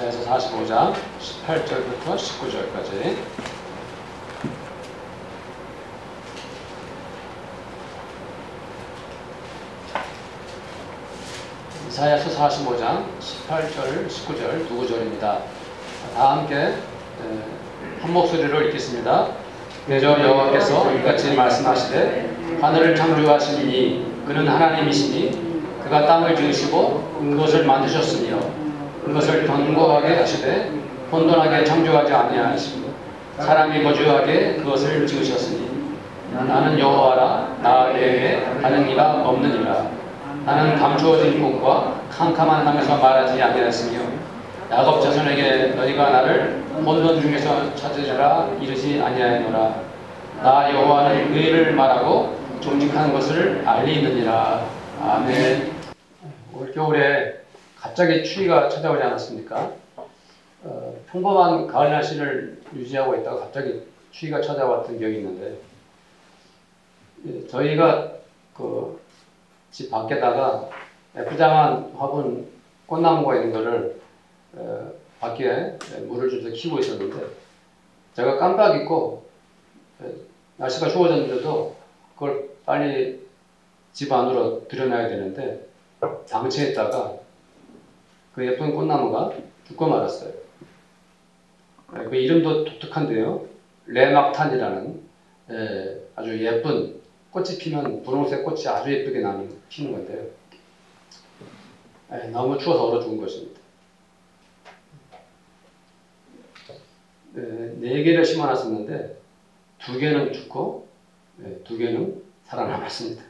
이사야서 45장 18절부터 19절까지. 이사야서 45장 18절, 19절 두 구절입니다. 다 함께 한 목소리로 읽겠습니다. 대저 여호와께서 이같이 말씀하시되 하늘을 창조하신 이 그는 하나님이시니 그가 땅을 지으시고 그것을 만드셨으며 그것을 견고하게 하시되 혼돈하게 창조하지 아니하시고 사람이 거주하게 그것을 지으셨으니 나는 여호와라 나 외에 다른 이가 없느니라. 나는 감추어진 곳과 캄캄한 땅에서 말하지 아니하였으며 야곱 자손에게 너희가 나를 혼돈 중에서 찾으리라 이르지 아니하였노라. 나 여호와는 의를 말하고 정직한 것을 알리느니라. 아멘. 올 겨울에 갑자기 추위가 찾아오지 않았습니까? 평범한 가을 날씨를 유지하고 있다가 갑자기 추위가 찾아왔던 기억이 있는데, 저희가 집 밖에다가 예쁘장한 화분 꽃나무가 있는 거를 밖에 물을 줘서 키우고 있었는데, 제가 깜빡 잊고 날씨가 추워졌는데도 그걸 빨리 집 안으로 들여놔야 되는데 방치했다가 그 예쁜 꽃나무가 죽고 말았어요. 그 이름도 독특한데요. 레막탄이라는 아주 예쁜 꽃이 피면 분홍색 꽃이 아주 예쁘게 피는 건데요. 너무 추워서 얼어 죽은 것입니다. 4개를 심어놨었는데 2개는 죽고 2개는 살아남았습니다.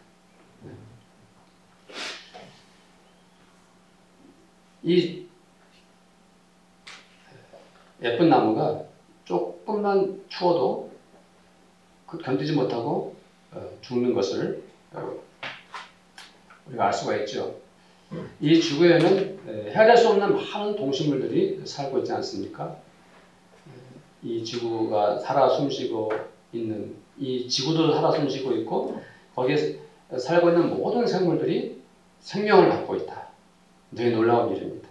이 예쁜 나무가 조금만 추워도 견디지 못하고 죽는 것을 우리가 알 수가 있죠. 이 지구에는 헤아릴 수 없는 많은 동식물들이 살고 있지 않습니까? 이 지구가 살아 숨쉬고 있는, 이 지구도 살아 숨쉬고 있고 거기에 살고 있는 모든 생물들이 생명을 갖고 있다. 되게 놀라운 일입니다.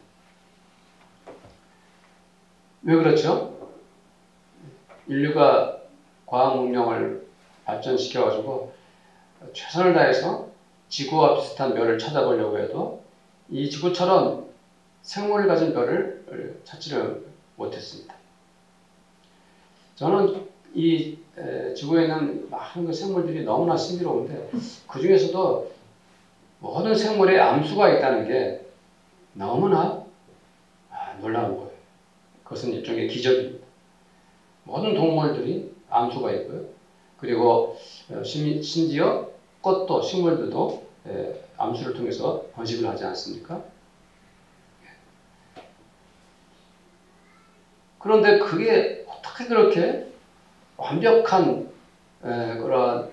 왜 그렇죠? 인류가 과학 문명을 발전시켜가지고 최선을 다해서 지구와 비슷한 별을 찾아보려고 해도 이 지구처럼 생물을 가진 별을 찾지를 못했습니다. 저는 이 지구에는 많은 생물들이 너무나 신비로운데 그 중에서도 모든 생물에 암수가 있다는 게 너무나 놀라운 거예요. 그것은 일종의 기적입니다. 모든 동물들이 암수가 있고요. 그리고 심지어 꽃도 식물들도 암수를 통해서 번식을 하지 않습니까? 그런데 그게 어떻게 그렇게 완벽한 그런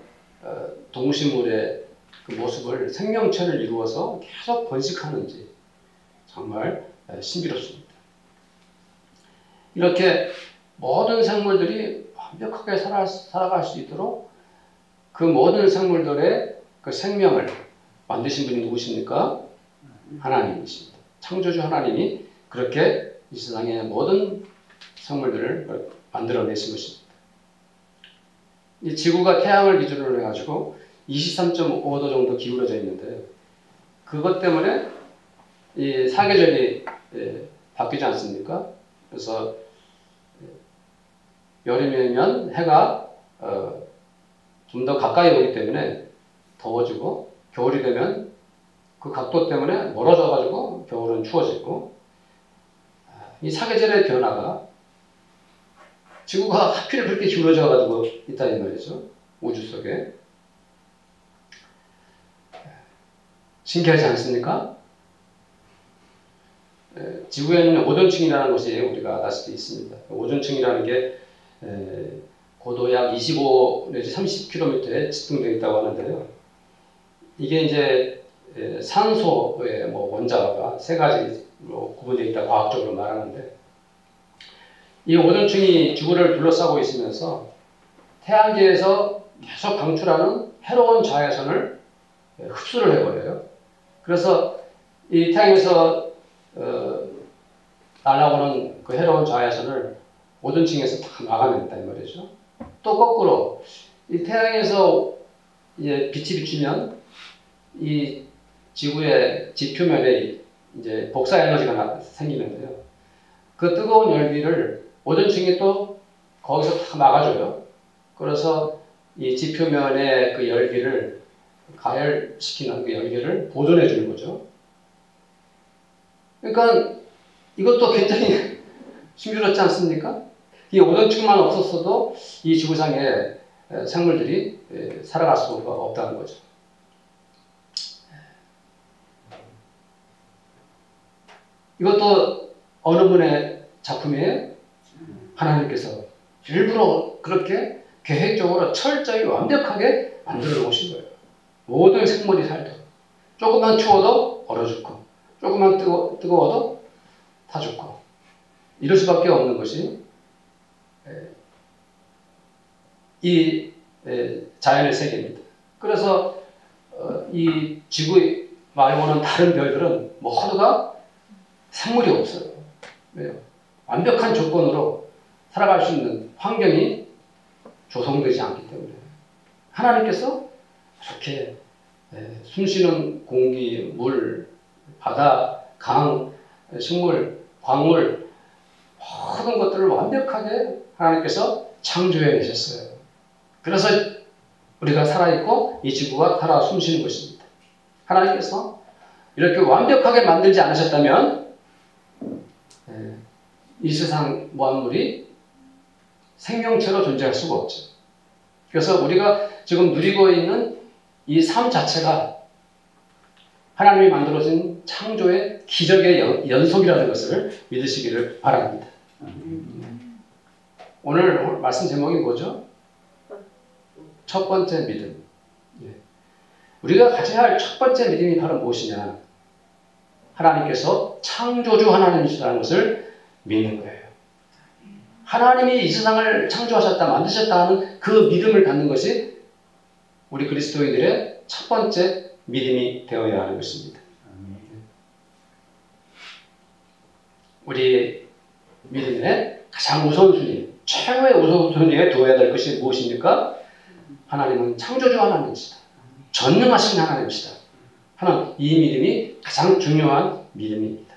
동식물의 그 모습을 생명체를 이루어서 계속 번식하는지 정말 신비롭습니다. 이렇게 모든 생물들이 완벽하게 살아갈 수 있도록 그 모든 생물들의 그 생명을 만드신 분이 누구십니까? 하나님이십니다. 창조주 하나님이 그렇게 이 세상의 모든 생물들을 만들어내신 것입니다. 이 지구가 태양을 기준으로 해가지고 23.5도 정도 기울어져 있는데 그것 때문에 이 사계절이 바뀌지 않습니까? 그래서 여름이면 해가 좀 더 가까이 오기 때문에 더워지고 겨울이 되면 그 각도 때문에 멀어져가지고 겨울은 추워지고 이 사계절의 변화가 지구가 하필 그렇게 기울어져가지고 있다는 말이죠. 우주 속에. 신기하지 않습니까? 지구에는 오존층이라는 것이 우리가 아다시피 있습니다. 오존층이라는 게 고도 약 25 내지 30km에 집중되어 있다고 하는데요. 이게 이제 산소의 원자가 3가지로 구분되어 있다고 과학적으로 말하는데 이 오존층이 지구를 둘러싸고 있으면서 태양계에서 계속 방출하는 해로운 자외선을 흡수를 해버려요. 그래서 이 태양에서 날아오는 그 해로운 자외선을 오존층에서 다 막아낸다 이 말이죠. 또 거꾸로 이 태양에서 이제 빛이 비추면 이 지구의 지표면에 이제 복사 에너지가 생기는데요. 그 뜨거운 열기를 오존층이 또 거기서 다 막아줘요. 그래서 이 지표면의 그 열기를 가열시키는 그 열기를 보존해 주는 거죠. 그러니까 이것도 굉장히 신비롭지 않습니까? 이 오존층만 없었어도 이 지구상에 생물들이 살아갈 수가 없다는 거죠. 이것도 어느 분의 작품이에요? 하나님께서 일부러 그렇게 계획적으로 철저히 완벽하게 만들어 놓으신 거예요. 모든 생물이 살도록. 조금만 추워도 얼어 죽고, 조금만 뜨거워도 타 죽고. 이럴 수밖에 없는 것이 이 자연의 세계입니다. 그래서 이 지구 말고는 다른 별들은 모두가 생물이 없어요. 왜요? 완벽한 조건으로 살아갈 수 있는 환경이 조성되지 않기 때문에 하나님께서 이렇게 숨쉬는 공기, 물, 바다, 강, 식물, 광물 모든 것들을 완벽하게 하나님께서 창조해 내셨어요. 그래서 우리가 살아있고 이 지구가 살아 숨쉬는 것입니다. 하나님께서 이렇게 완벽하게 만들지 않으셨다면 이 세상 만물이 생명체로 존재할 수가 없죠. 그래서 우리가 지금 누리고 있는 이 삶 자체가 하나님이 만들어진 창조의 기적의 연속이라는 것을 믿으시기를 바랍니다. 오늘 말씀 제목이 뭐죠? 첫 번째 믿음. 우리가 가져야 할 첫 번째 믿음이 바로 무엇이냐? 하나님께서 창조주 하나님이시라는 것을 믿는 거예요. 하나님이 이 세상을 창조하셨다, 만드셨다 하는 그 믿음을 갖는 것이 우리 그리스도인들의 첫 번째 믿음이 되어야 하는 것입니다. 우리 믿음의 가장 우선순위, 최고의 우선순위에 두어야 될 것이 무엇입니까? 하나님은 창조주 하나님이시다. 전능하신 하나님이시다. 하는 이 믿음이 가장 중요한 믿음입니다.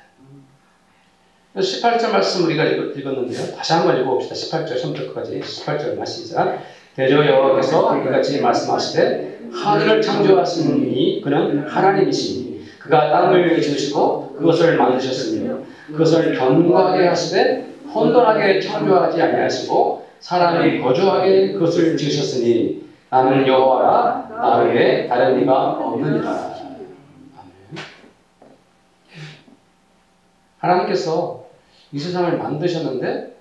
18절 말씀 우리가 읽었는데요. 다시 한번 읽어봅시다. 18절 처음부터까지 18절 말씀 시작. 대저 여호와께서 이같이 말씀하시되 하늘을 창조하신 이니 그는 하나님이시니 그가 땅을 지으시고 그것을 만드셨으며 그것을 견고하게 하시되 혼돈하게 창조하지 아니하시고 사람이 거주하게 그것을 지으셨으니 나는 여호와라 나 외에 다른 이가 없느니라. 하나님께서 이 세상을 만드셨는데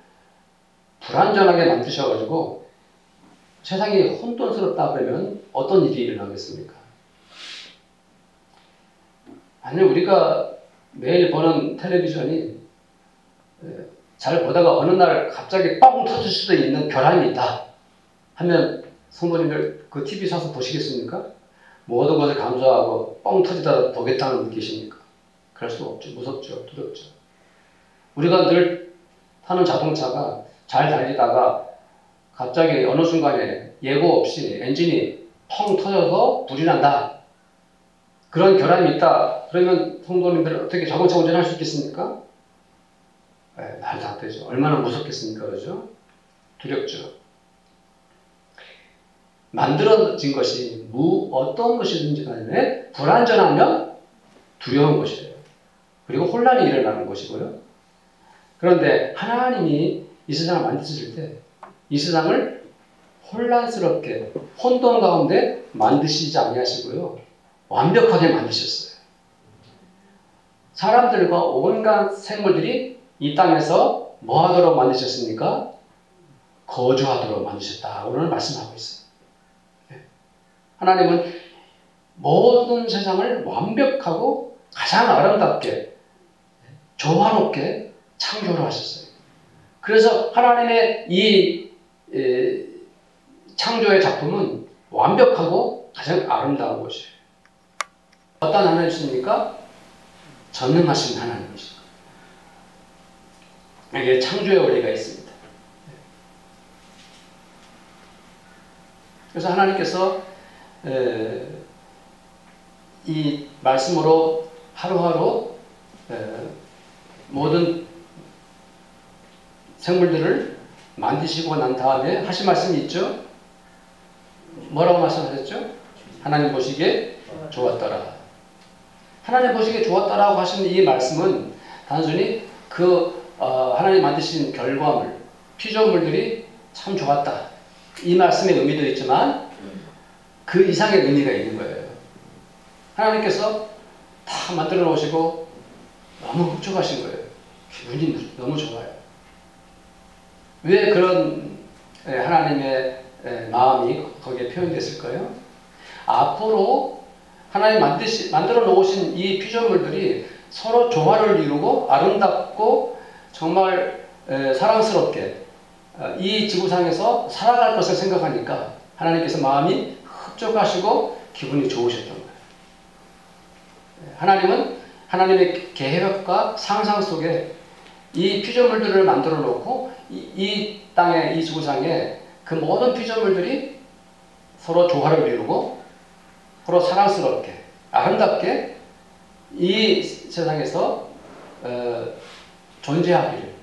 불완전하게 만드셔가지고 세상이 혼돈스럽다 그러면 어떤 일이 일어나겠습니까? 아니 우리가 매일 보는 텔레비전이 잘 보다가 어느 날 갑자기 뻥 터질 수도 있는 결함이 있다 하면 성도님들 그 TV 사서 보시겠습니까? 모든 것을 감수하고 뻥 터지다 보겠다는 분 계십니까? 그럴 수 없죠. 무섭죠. 두렵죠. 우리가 늘 타는 자동차가 잘 달리다가 갑자기 어느 순간에 예고 없이 엔진이 펑 터져서 불이 난다. 그런 결함이 있다. 그러면 성도님들 어떻게 자동차 운전할 수 있겠습니까? 말도 안 되죠. 얼마나 무섭겠습니까? 그러죠? 두렵죠. 만들어진 것이 어떤 것이든지 간에 불완전하면 두려운 것이에요. 그리고 혼란이 일어나는 것이고요. 그런데 하나님이 이 세상을 만드실 때 이 세상을 혼란스럽게 혼돈 가운데 만드시지 아니하시고요. 완벽하게 만드셨어요. 사람들과 온갖 생물들이 이 땅에서 뭐 하도록 만드셨습니까? 거주하도록 만드셨다. 오늘 말씀하고 있어요. 하나님은 모든 세상을 완벽하고 가장 아름답게 조화롭게 창조를 하셨어요. 그래서 하나님의 이 창조의 작품은 완벽하고 가장 아름다운 것이에요. 어떤 하나님이십니까? 전능하신 하나님이십니다. 이게 창조의 원리가 있습니다. 그래서 하나님께서 이 말씀으로 하루하루 모든 생물들을 만드시고 난 다음에 하신 말씀이 있죠. 뭐라고 말씀하셨죠? 하나님 보시기에 좋았더라. 하나님 보시기에 좋았더라고 하신 이 말씀은 단순히 하나님 만드신 결과물, 피조물들이 참 좋았다. 이 말씀의 의미도 있지만 그 이상의 의미가 있는 거예요. 하나님께서 다 만들어 놓으시고 너무 흡족하신 거예요. 기분이 너무 좋아요. 왜 그런 하나님의 마음이 거기에 표현됐을까요? 앞으로 하나님 만들어 놓으신 이 피조물들이 서로 조화를 이루고 아름답고 정말 사랑스럽게 이 지구상에서 살아갈 것을 생각하니까 하나님께서 마음이 흡족하시고 기분이 좋으셨던 거예요. 하나님은 하나님의 계획과 상상 속에 이 피조물들을 만들어 놓고 이 땅에, 이 지구상에 그 모든 피조물들이 서로 조화를 이루고 서로 사랑스럽게 아름답게 이 세상에서 존재하기를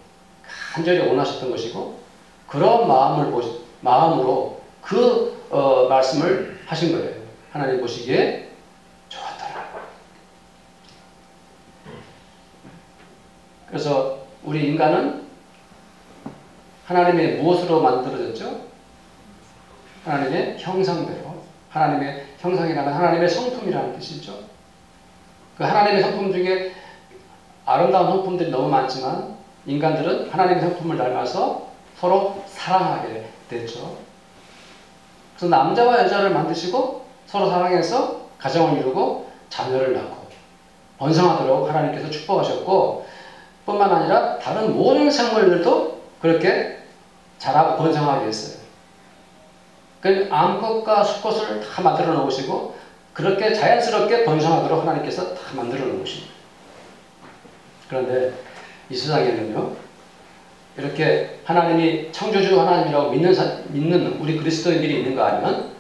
간절히 원하셨던 것이고 그런 마음으로 그 말씀을 하신 거예요. 하나님 보시기에 좋았더라. 그래서 우리 인간은 하나님의 무엇으로 만들어졌죠? 하나님의 형상대로. 하나님의 형상이라는 하나님의 성품이라는 뜻이죠. 그 하나님의 성품 중에 아름다운 성품들이 너무 많지만 인간들은 하나님의 성품을 닮아서 서로 사랑하게 됐죠. 그래서 남자와 여자를 만드시고 서로 사랑해서 가정을 이루고 자녀를 낳고 번성하도록 하나님께서 축복하셨고 뿐만 아니라 다른 모든 생물들도 그렇게 자라고 번성하게 했어요. 그 암컷과 수컷을 다 만들어 놓으시고 그렇게 자연스럽게 번성하도록 하나님께서 다 만들어 놓으십니다. 그런데 이 세상에는요, 이렇게 하나님이 창조주 하나님이라고 믿는 우리 그리스도인들이 있는가 하면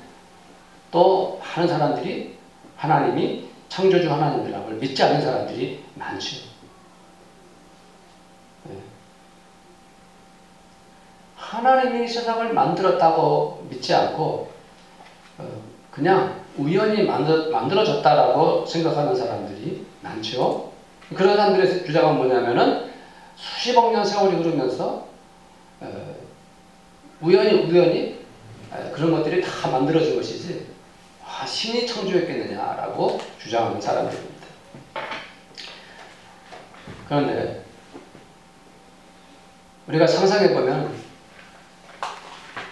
또 많은 사람들이 하나님이 창조주 하나님이라고 믿지 않는 사람들이 많죠. 하나님이 세상을 만들었다고 믿지 않고 그냥 우연히 만들어졌다라고 생각하는 사람들이 많죠. 그런 사람들의 주장은 뭐냐면은 수십억 년 세월이 흐르면서 우연히 그런 것들이 다 만들어진 것이지 신이 창조했겠느냐라고 주장하는 사람들입니다. 그런데 우리가 상상해보면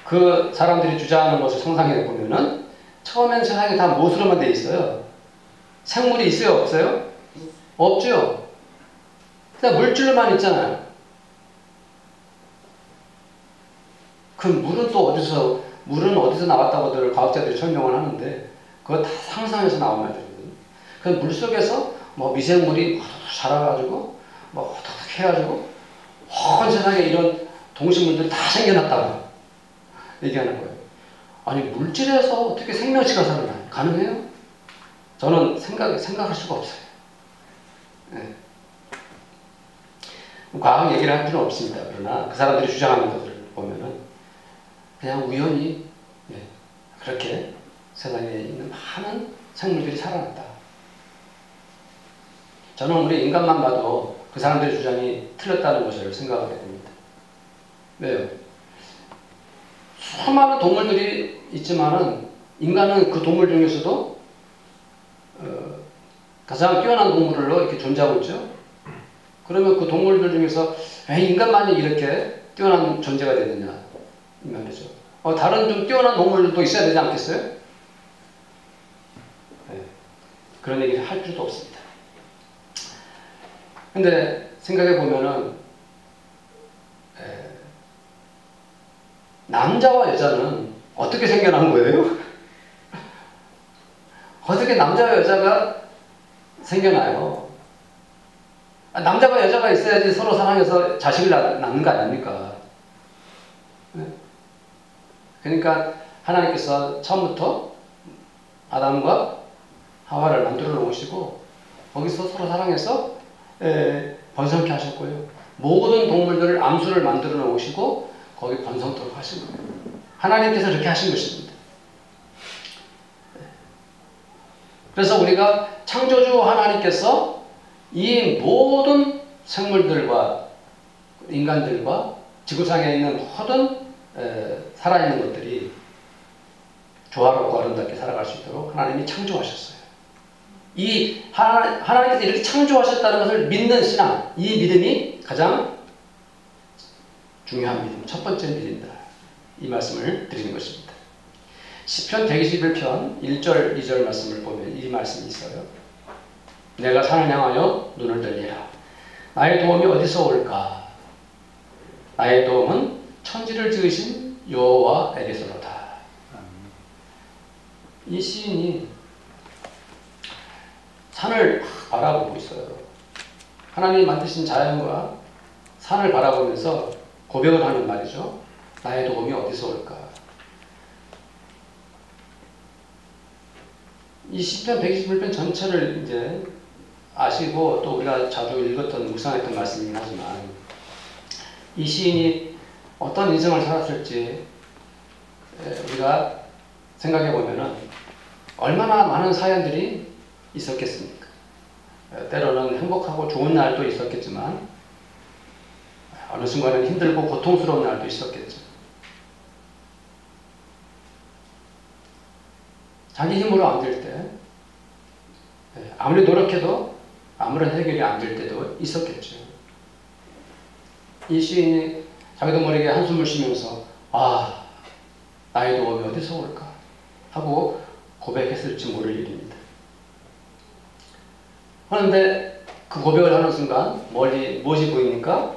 그 사람들이 주장하는 것을 상상해보면은 처음엔 세상이 다 못으로만 돼 있어요. 생물이 있어요? 없어요? 없죠? 그냥 물질로만 있잖아요. 그 물은 어디서 나왔다고들 과학자들이 설명을 하는데 그거 다 상상해서 나온 말들이거든요. 그 물속에서 뭐 미생물이 자라가지고 뭐 어떻게 해가지고 온 세상에 이런 동식물들이 다 생겨났다고 얘기하는 거예요. 아니 물질에서 어떻게 생명체가 살아나요? 가능해요? 저는 생각할 수가 없어요. 네. 과학 얘기를 할 필요는 없습니다. 그러나 그 사람들이 주장하는 것을 보면은 그냥 우연히 그렇게 세상에 있는 많은 생물들이 살아났다. 저는 우리 인간만 봐도 그 사람들의 주장이 틀렸다는 것을 생각하게 됩니다. 왜요? 수많은 동물들이 있지만은 인간은 그 동물 중에서도 가장 뛰어난 동물로 이렇게 존재하고 있죠. 그러면 그 동물들 중에서 왜 인간만이 이렇게 뛰어난 존재가 되느냐 이 말이죠. 다른 좀 뛰어난 동물들도 있어야 되지 않겠어요? 네. 그런 얘기를 할 필요도 없습니다. 근데 생각해 보면은 남자와 여자는 어떻게 생겨난 거예요? 어떻게 남자와 여자가 생겨나요? 남자가 여자가 있어야지 서로 사랑해서 자식을 낳는 거 아닙니까? 네? 그러니까 하나님께서 처음부터 아담과 하와를 만들어 놓으시고 거기서 서로 사랑해서 번성케 하셨고요. 모든 동물들을 암수를 만들어 놓으시고 거기 번성토록 하신 거예요. 하나님께서 그렇게 하신 것입니다. 그래서 우리가 창조주 하나님께서 이 모든 생물들과 인간들과 지구상에 있는 모든 살아있는 것들이 조화롭고 아름답게 살아갈 수 있도록 하나님이 창조하셨어요. 이 하나님께서 이렇게 창조하셨다는 것을 믿는 신앙, 이 믿음이 가장 중요한 믿음, 첫 번째 믿음이다. 이 말씀을 드리는 것입니다. 시편 121편 1절 2절 말씀을 보면 이 말씀이 있어요. 내가 산을 향하여 눈을 들리라. 나의 도움이 어디서 올까? 나의 도움은 천지를 지으신 여호와에게서로다. 이 시인이 산을 바라보고 있어요. 하나님이 만드신 자연과 산을 바라보면서 고백을 하는 말이죠. 나의 도움이 어디서 올까? 이 시편 121편 전체를 이제 아시고 또 우리가 자주 읽었던 묵상했던 말씀이긴 하지만 이 시인이 어떤 인생을 살았을지 우리가 생각해 보면은 얼마나 많은 사연들이 있었겠습니까? 때로는 행복하고 좋은 날도 있었겠지만 어느 순간은 힘들고 고통스러운 날도 있었겠죠. 자기 힘으로 안 될 때, 아무리 노력해도 아무런 해결이 안 될 때도 있었겠죠. 이 시인이 자기도 모르게 한숨을 쉬면서 나의 도움이 어디서 올까 하고 고백했을지 모를 일입니다. 그런데 그 고백을 하는 순간 멀리 무엇이 보입니까?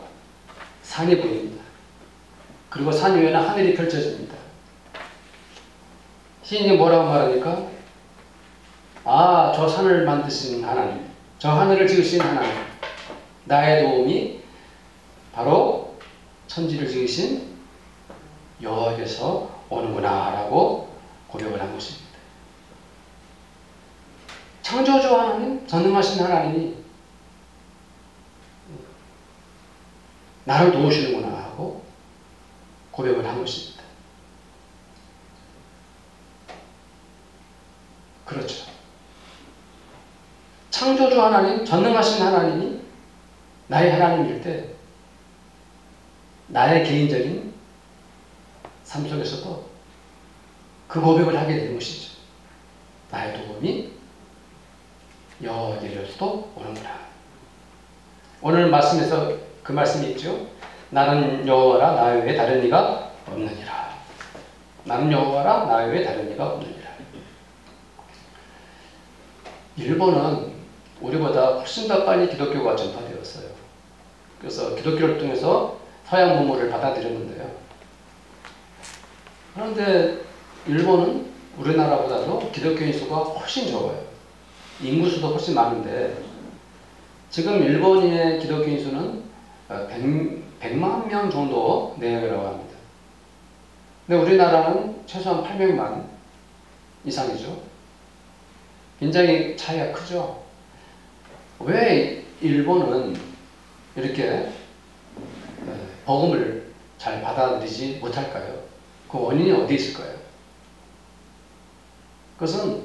산이 보입니다. 그리고 산 위에는 하늘이 펼쳐집니다. 시인이 뭐라고 말합니까? 저 산을 만드신 하나님, 저 하늘을 지으신 하나님, 나의 도움이 바로 천지를 지으신 여호와께서 오는구나 라고 고백을 한 것입니다. 창조주 하나님, 전능하신 하나님이 나를 도우시는구나 하고 고백을 한 것입니다. 그렇죠. 창조주 하나님, 전능하신 하나님이 나의 하나님일 때 나의 개인적인 삶 속에서도 그 고백을 하게 되는 것이죠. 나의 도움이 여호와께로부터 오는구나. 오늘 말씀에서 그 말씀이 있죠. 나는 여호와라 나 외에 다른 이가 없느니라. 나는 여호와라 나 외에 다른 이가 없느니라. 일본은 우리보다 훨씬 더 빨리 기독교가 전파되었어요. 그래서 기독교를 통해서 서양 문물을 받아들였는데요. 그런데 일본은 우리나라보다도 기독교인 수가 훨씬 적어요. 인구수도 훨씬 많은데 지금 일본인의 기독교인 수는 100만 명 정도 내외라고 합니다. 근데 우리나라는 최소한 800만 이상이죠. 굉장히 차이가 크죠. 왜 일본은 이렇게 복음을 잘 받아들이지 못할까요? 그 원인이 어디 있을까요? 그것은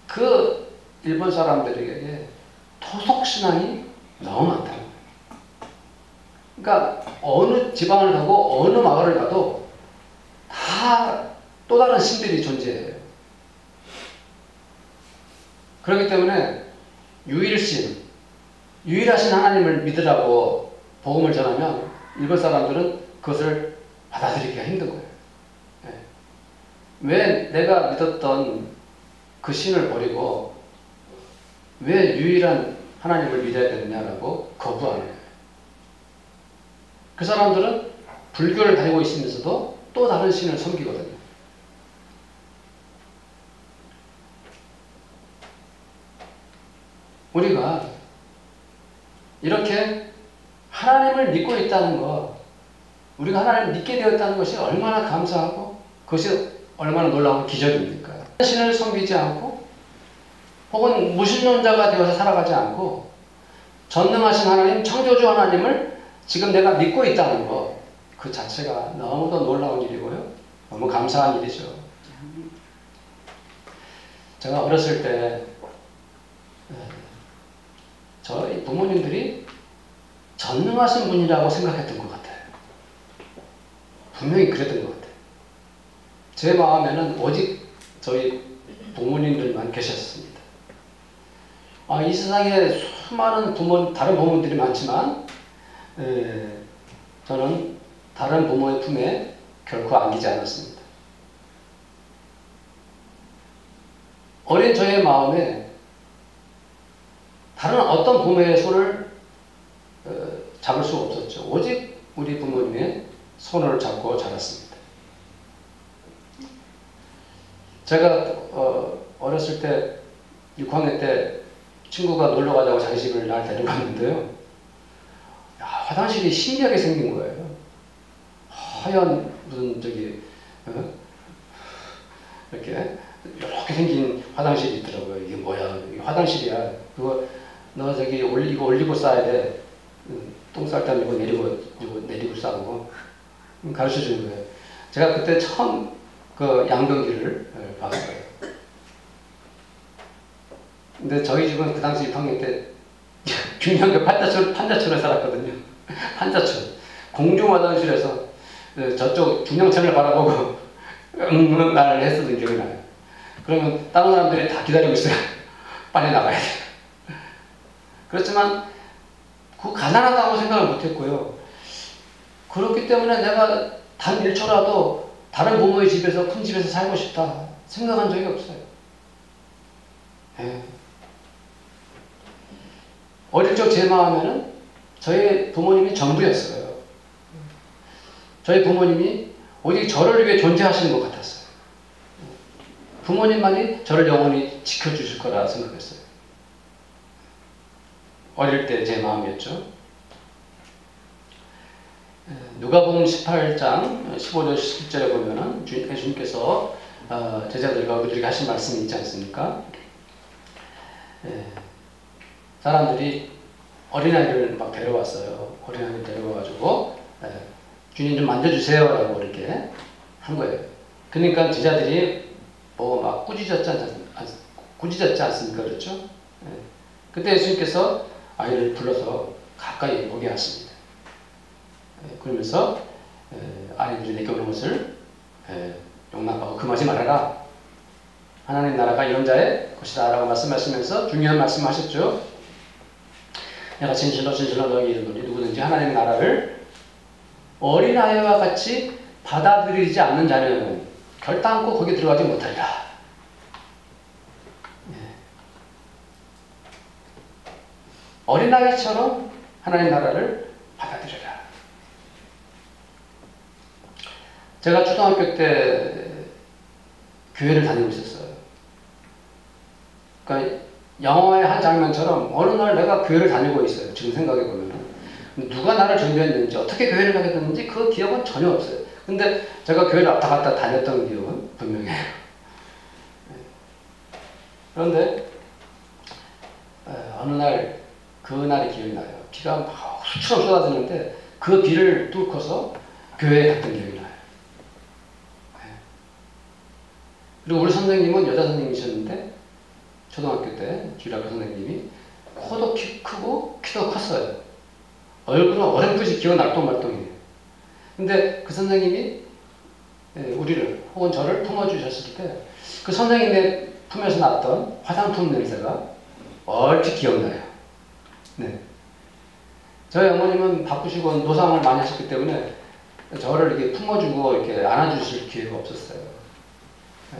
그 일본 사람들에게 토속신앙이 너무 많다는 거예요. 그러니까 어느 지방을 가고 어느 마을을 가도 다 또 다른 신들이 존재해요. 그렇기 때문에 유일신, 유일하신 하나님을 믿으라고 복음을 전하면 일본 사람들은 그것을 받아들이기가 힘든 거예요. 왜 내가 믿었던 그 신을 버리고 왜 유일한 하나님을 믿어야 되느냐라고 거부하는 거예요. 그 사람들은 불교를 다니고 있으면서도 또 다른 신을 섬기거든요. 우리가 이렇게 하나님을 믿고 있다는 것, 우리가 하나님을 믿게 되었다는 것이 얼마나 감사하고 그것이 얼마나 놀라운 기적입니까? 신을 섬기지 않고 혹은 무신론자가 되어서 살아가지 않고 전능하신 하나님, 창조주 하나님을 지금 내가 믿고 있다는 것, 그 자체가 너무도 놀라운 일이고요. 너무 감사한 일이죠. 제가 어렸을 때 저희 부모님들이 전능하신 분이라고 생각했던 것 같아요. 분명히 그랬던 것 같아요. 제 마음에는 오직 저희 부모님들만 계셨습니다. 이 세상에 수많은 다른 부모님들이 많지만 저는 다른 부모의 품에 결코 안기지 않았습니다. 어린 저의 마음에 다른 어떤 부모의 손을 잡을 수가 없었죠. 오직 우리 부모님의 손을 잡고 자랐습니다. 제가 어렸을 때 6학년 때 친구가 놀러 가자고 자기 집을 날 데려갔는데요. 화장실이 신기하게 생긴 거예요. 하얀 무슨 이렇게 생긴 화장실이 있더라고요. 이게 뭐야? 이게 화장실이야. 그거 너 이거 올리고 싸야 돼. 똥 쌀 때는 이거 내리고 싸고 가르쳐 준 거예요. 제가 그때 처음 그 양변기를 봤어요. 근데 저희 집은 그 당시 6학년 때 중량교 판자촌에 살았거든요. 판자촌. 공중 화장실에서 저쪽 중량천을 바라보고 날 했었던 기억이 나요. 그러면 다른 사람들이 다 기다리고 있어요. 빨리 나가야 돼. 그렇지만 그 가난하다고 생각을 못했고요. 그렇기 때문에 내가 단 1초라도 다른 부모의 집에서, 큰 집에서 살고 싶다 생각한 적이 없어요. 어릴 적 제 마음에는 저희 부모님이 전부였어요. 저희 부모님이 오직 저를 위해 존재하시는 것 같았어요. 부모님만이 저를 영원히 지켜주실 거라 생각했어요. 어릴 때 제 마음이었죠. 누가복음 18장 15절 17절에 보면은 주님께서 제자들과 우리에게 하신 말씀이 있지 않습니까? 사람들이 어린아이를 막 데려왔어요. 어린아이를 데려와가지고 주님 좀 만져주세요 라고 이렇게 한 거예요. 그러니까 제자들이 뭐 막 꾸짖었지 않습니까? 그렇죠? 그때 예수님께서 아이를 불러서 가까이 오게 하십니다. 그러면서 아이들이 내게 오는 것을 용납하고 금하지 말아라. 하나님 나라가 이런 자의 것이다 라고 말씀하시면서 중요한 말씀을 하셨죠. 내가 진실로 진실로 너에게 이르노니 누구든지 하나님의 나라를 어린아이와 같이 받아들이지 않는 자는 결단코 거기 들어가지 못하리라. 어린아이처럼 하나님 나라를 받아들여라. 제가 초등학교 때 교회를 다니고 있었어요. 그러니까 영화의 한 장면처럼 어느 날 내가 교회를 다니고 있어요. 지금 생각해보면. 누가 나를 준비했는지, 어떻게 교회를 가게 됐는지 그 기억은 전혀 없어요. 근데 제가 교회를 왔다 갔다 다녔던 기억은 분명해요. 그런데 어느 날 그날이 기억이 나요. 비가 막 수처럼 쏟아지는데 그 비를 뚫고서 교회에 갔던 기억이 나요. 그리고 우리 선생님은 여자 선생님이셨는데 초등학교 때 주일학교 선생님이 코도 크고 키도 컸어요. 얼굴은 어렴풋이 기어 날똥말똥이에요. 근데 그 선생님이 우리를 혹은 저를 품어주셨을 때 그 선생님의 품에서 났던 화장품 냄새가 얼핏 기억나요. 네. 저희 어머님은 바쁘시고 노상을 많이 하셨기 때문에 저를 이렇게 품어주고 이렇게 안아주실 기회가 없었어요. 네.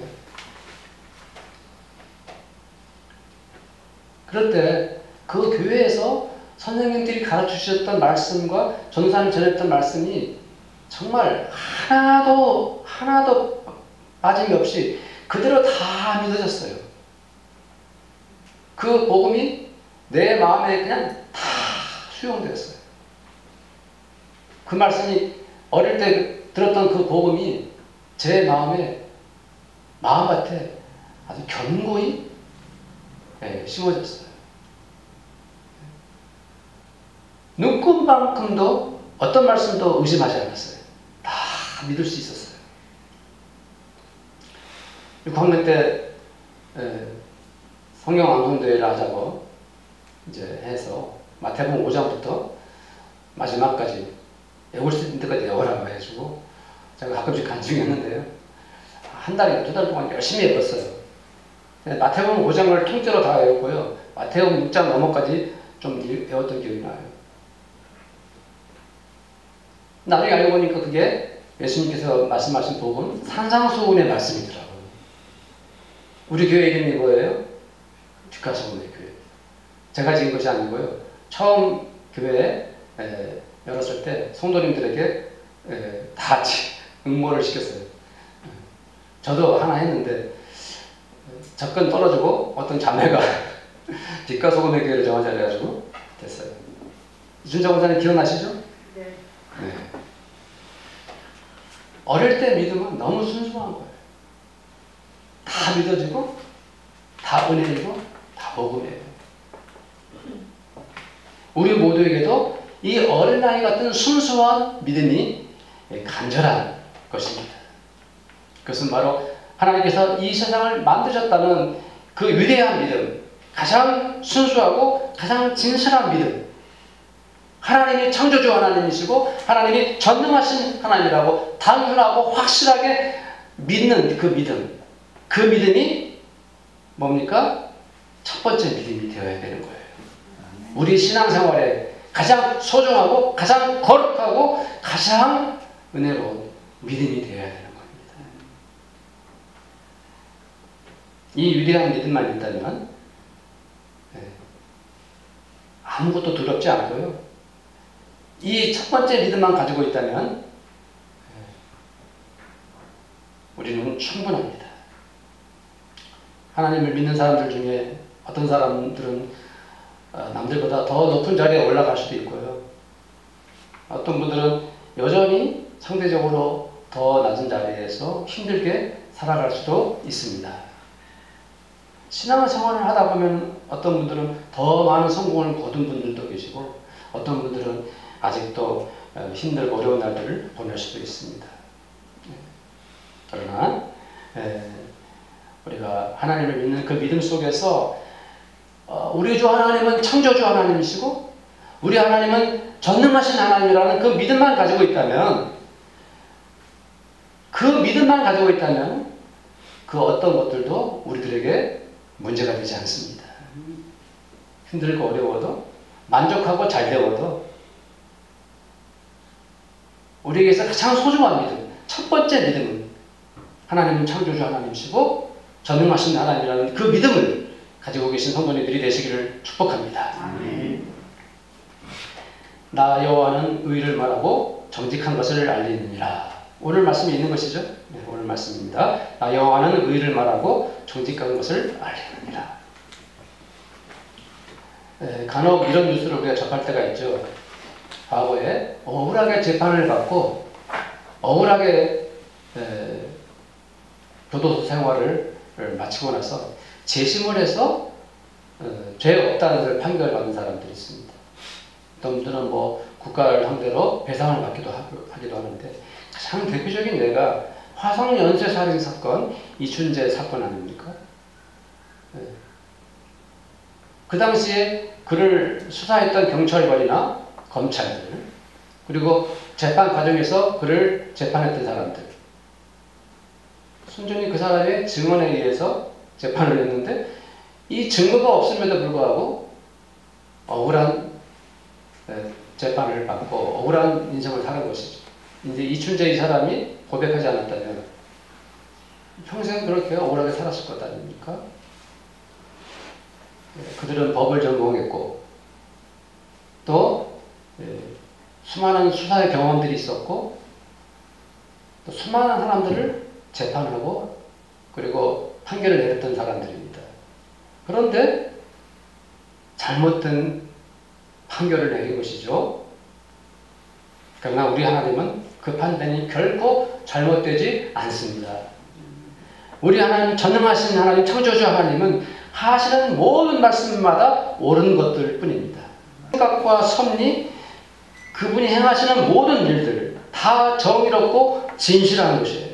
그럴 때 그 교회에서 선생님들이 가르쳐 주셨던 말씀과 전사님 전했던 말씀이 정말 하나도 빠짐이 없이 그대로 다 믿어졌어요. 그 복음이 내 마음에 그냥 다 수용되었어요. 그 말씀이 어릴 때 들었던 그 복음이 제 마음밭에 아주 견고히 심어졌어요. 눈금만큼도 어떤 말씀도 의심하지 않았어요. 다 믿을 수 있었어요. 6학년 때 성경 완성대회를 하자고 이제 해서 마태복음 5장부터 마지막까지 외울 수 있는 데까지 외워라고 해주고 제가 가끔씩 간증했는데요. 한 달에 2달 동안 열심히 외웠어요. 마태복음 5장을 통째로 다 외웠고요. 마태복음 6장 넘어까지 좀 외웠던 기억이 나요. 나중에 알고 보니까 그게 예수님께서 말씀하신 복음 산상수훈의 말씀이더라고요. 우리 교회 이름이 뭐예요? 뒷가서문의 교회. 제가 지은 것이 아니고요. 처음 교회 열었을 때 성도님들에게 다 같이 응모를 시켰어요. 저도 하나 했는데 접근 떨어지고 어떤 자매가 뒷가서문의 교회를 정하자 해가지고 됐어요. 이준정 목사님 기억나시죠? 네. 네. 어릴 때 믿음은 너무 순수한 거예요. 다 믿어지고 다 은혜이고 다 복음이에요. 우리 모두에게도 이 어린아이 같은 순수한 믿음이 간절한 것입니다. 그것은 바로 하나님께서 이 세상을 만드셨다는 그 위대한 믿음, 가장 순수하고 가장 진실한 믿음, 하나님이 창조주 하나님이시고 하나님이 전능하신 하나님이라고 단순하고 확실하게 믿는 그 믿음, 그 믿음이 뭡니까? 첫 번째 믿음이 되어야 되는 거예요. 우리 신앙생활에 가장 소중하고 가장 거룩하고 가장 은혜로운 믿음이 되어야 되는 겁니다. 이 위대한 믿음만 있다면 아무것도 두렵지 않고요. 이 첫 번째 믿음만 가지고 있다면 우리는 충분합니다. 하나님을 믿는 사람들 중에 어떤 사람들은 남들보다 더 높은 자리에 올라갈 수도 있고요. 어떤 분들은 여전히 상대적으로 더 낮은 자리에서 힘들게 살아갈 수도 있습니다. 신앙생활을 하다 보면 어떤 분들은 더 많은 성공을 거둔 분들도 계시고 어떤 분들은 아직도 힘들고 어려운 날들을 보낼 수도 있습니다. 그러나 우리가 하나님을 믿는 그 믿음 속에서 우리 주 하나님은 창조주 하나님이시고 우리 하나님은 전능하신 하나님이라는 그 믿음만 가지고 있다면 그 어떤 것들도 우리들에게 문제가 되지 않습니다. 힘들고 어려워도 만족하고 잘 되어도 우리에게서 가장 소중한 믿음, 첫 번째 믿음은 하나님은 창조주 하나님이시고 전능하신 하나님이라는 그 믿음을 가지고 계신 성도님들이 되시기를 축복합니다. 아멘. 나 여호와는 의를 말하고 정직한 것을 알리느니라. 오늘 말씀이 있는 것이죠? 네, 오늘 말씀입니다. 나 여호와는 의를 말하고 정직한 것을 알리느니라. 간혹 이런 뉴스를 우리가 접할 때가 있죠. 과거에 억울하게 재판을 받고 억울하게 교도소 생활을 마치고 나서 재심을 해서 죄 없다는 판결을 받은 사람들이 있습니다. 어떤 분들은 뭐 국가를 상대로 배상을 하기도 하는데 가장 대표적인 예가 화성 연쇄 살인 사건, 이춘재 사건 아닙니까? 그 당시에 그를 수사했던 경찰관이나 검찰들, 그리고 재판 과정에서 그를 재판했던 사람들, 순전히 그 사람의 증언에 의해서 재판을 했는데 이 증거가 없음에도 불구하고 억울한 재판을 받고 억울한 인생을 사는 것이죠. 이제 이춘재 이 사람이 고백하지 않았다면 평생 그렇게 억울하게 살았을 것 아닙니까? 그들은 법을 전공했고 또 수많은 수사의 경험들이 있었고 또 수많은 사람들을 재판하고 그리고 판결을 내렸던 사람들입니다. 그런데 잘못된 판결을 내린 것이죠. 그러나 우리 하나님은 그 판단이 결코 잘못되지 않습니다. 우리 하나님, 전능하신 하나님, 창조주 하나님은 하시는 모든 말씀마다 옳은 것들 뿐입니다. 생각과 섭리, 그분이 행하시는 모든 일들 다 정의롭고 진실한 것이에요.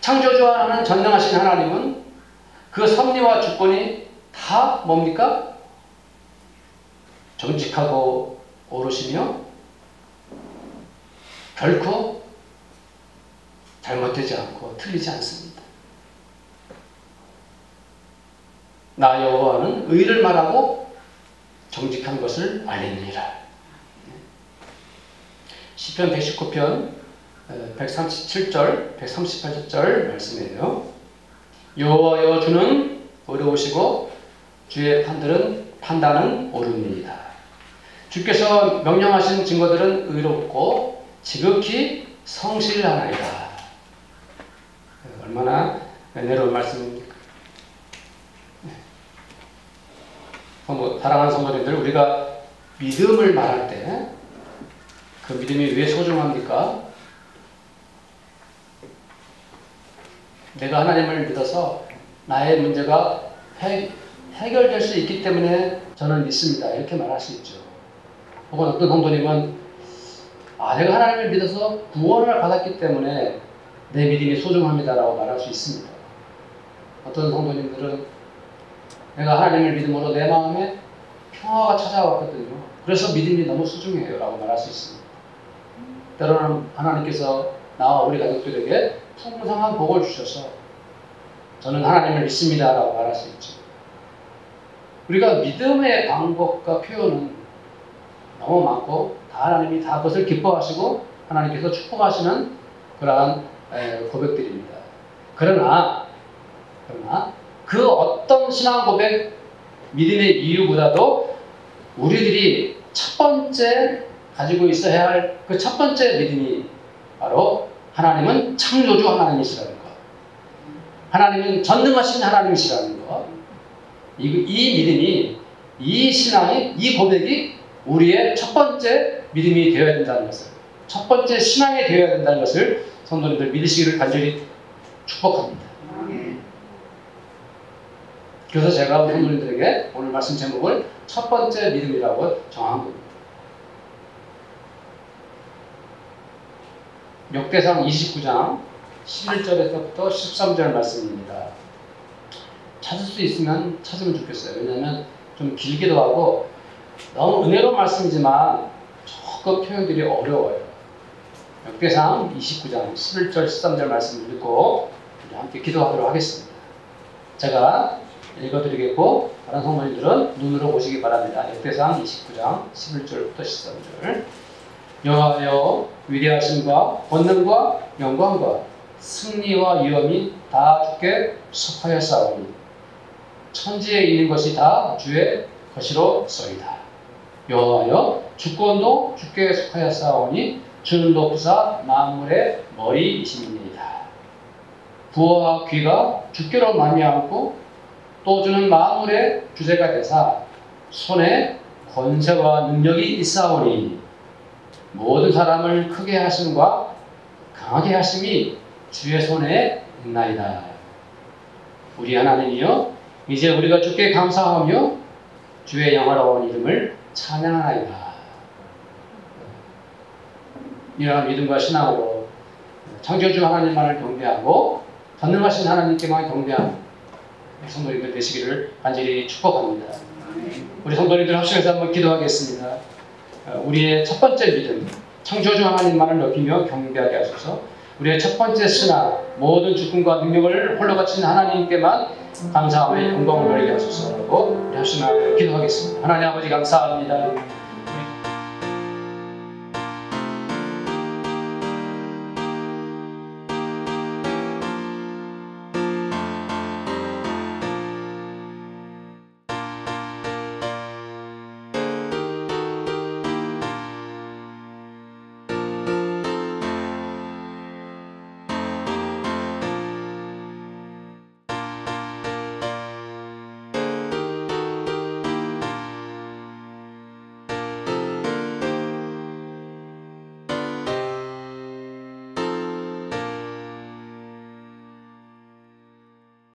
창조주 하나님, 전능하신 하나님은 그 섭리와 주권이 다 뭡니까? 정직하고 옳으시며 결코 잘못되지 않고 틀리지 않습니다. 나 여호와는 의를 말하고 정직한 것을 알리느니라. 시편 119편 137절, 138절 말씀이에요. 여호와여 주는 의로우시고 주의 판단은 옳으니이다. 주께서 명령하신 증거들은 의롭고 지극히 성실하나이다. 얼마나 은혜로운 말씀입니까? 사랑하는 성도님들, 우리가 믿음을 말할 때 그 믿음이 왜 소중합니까? 내가 하나님을 믿어서 나의 문제가 해결될 수 있기 때문에 저는 믿습니다. 이렇게 말할 수 있죠. 혹은 어떤 성도님은 내가 하나님을 믿어서 구원을 받았기 때문에 내 믿음이 소중합니다라고 말할 수 있습니다. 어떤 성도님들은 내가 하나님을 믿음으로 내 마음에 평화가 찾아왔거든요. 그래서 믿음이 너무 소중해요 라고 말할 수 있습니다. 때로는 하나님께서 나와 우리 가족들에게 풍성한 복을 주셔서 저는 하나님을 믿습니다 라고 말할 수 있죠. 우리가 믿음의 방법과 표현은 너무 많고 다 하나님이 다 그것을 기뻐하시고 하나님께서 축복하시는 그러한 고백들입니다. 그러나 그 어떤 신앙 고백, 믿음의 이유보다도 우리들이 첫 번째 가지고 있어야 할 그 첫 번째 믿음이 바로 하나님은 창조주 하나님이시라는 것, 하나님은 전능하신 하나님이시라는 것, 이 믿음이, 이 신앙이, 이 고백이 우리의 첫 번째 믿음이 되어야 된다는 것을, 첫 번째 신앙이 되어야 된다는 것을 성도님들 믿으시기를 간절히 축복합니다. 그래서 제가 성도님들에게 오늘 말씀 제목을 첫 번째 믿음이라고 정한 겁니다. 역대상 29장 11절에서부터 13절 말씀입니다. 찾을 수 있으면 찾으면 좋겠어요. 왜냐하면 좀 길기도 하고 너무 은혜로운 말씀이지만 조금 표현들이 어려워요. 역대상 29장 11절 13절 말씀을 읽고 함께 기도하도록 하겠습니다. 제가 읽어드리겠고 다른 성도님들은 눈으로 보시기 바랍니다. 역대상 29장 11절부터 13절. 여호와여, 위대하심과 권능과 영광과 승리와 위엄이 다 주께 속하였사오니 천지에 있는 것이 다 주의 것이로소이다. 여호와여, 주권도 주께 속하였사오니 주는 높으사 만물의 머리이심이니이다. 부와 귀가 주께로 말미암고 또 주는 만물의 주제가 되사 손에 권세와 능력이 있사오니 모든 사람을 크게 하심과 강하게 하심이 주의 손에 있나이다. 우리 하나님이여, 이제 우리가 주께 감사하며 주의 영화로운 이름을 찬양하나이다. 이러한 믿음과 신앙으로 창조주 하나님만을 경배하고 전능하신 하나님께만 경배하는 성도님들 되시기를 간절히 축복합니다. 우리 성도님들 합심해서 한번 기도하겠습니다. 우리의 첫 번째 믿음, 창조주 하나님만을 높이며 경배하게 하소서. 우리의 첫 번째 신앙, 모든 주권과 능력을 홀로 바친 하나님께만 감사하며 영광을 돌리게 하소서라고 우리 합심하여 기도하겠습니다. 하나님 아버지 감사합니다.